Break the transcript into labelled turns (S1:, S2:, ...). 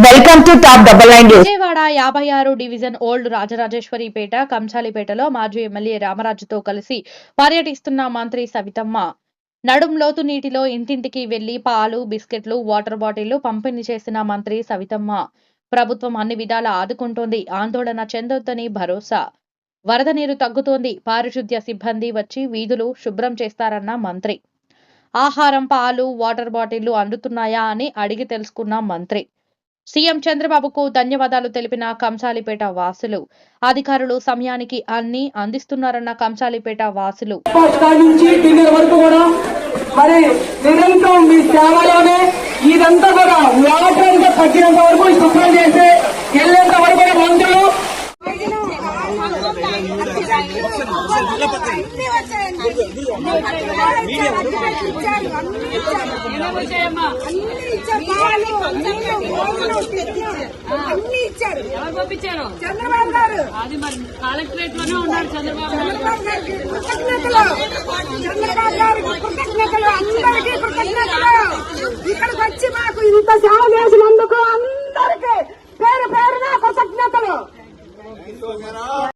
S1: Welcome to top double nine news.
S2: Vijayawada 56 division old Rajarajeswaripeta కంసాలిపేటలో మాజీ MLA రామరాజుతో కలిసి పర్యటిస్తున్న మంత్రి సవితమ్మ నడుం లోతు నీటిలో ఇంటింటికి వెళ్లి పాలు, బిస్కెట్లు, వాటర్ బాటిళ్లు పంపిణీ చేసిన మంత్రి సవితమ్మ ప్రభుత్వం అన్ని విధాలా ఆదుకుంటోంది, ఆందోళన చెందొద్దని భరోసా. వరద నీరు తగ్గుతోంది, పారిశుద్ధ్య సిబ్బంది వచ్చి వీధులు శుభ్రం చేస్తారన్న మంత్రి. ఆహారం, పాలు, వాటర్ బాటిళ్లు అందుతున్నాయా అని అడిగి తెలుసుకున్న మంత్రి. సీఎం చంద్రబాబుకు ధన్యవాదాలు తెలిపిన కంసాలిపేట వాసులు. అధికారులు సమయానికి అన్ని అందిస్తున్నారన్న కంసాలిపేట వాసులు.
S3: మరి నిరంతరం మీ సేవలోనే ఇదంతా కూడా వాటర్ తగ్గినంత వరకు శుభ్రం చేసి వెళ్ళేంత వరకు మందులు
S4: పంపించారు చంద్రబాబు గారు. అది మరి కలెక్టరేట్ లోనే ఉన్నారు చంద్రబాబు గారికి కృతజ్ఞతలు. చంద్రబాబు గారికి కృతజ్ఞతలు. అందరికీ కృతజ్ఞతలు.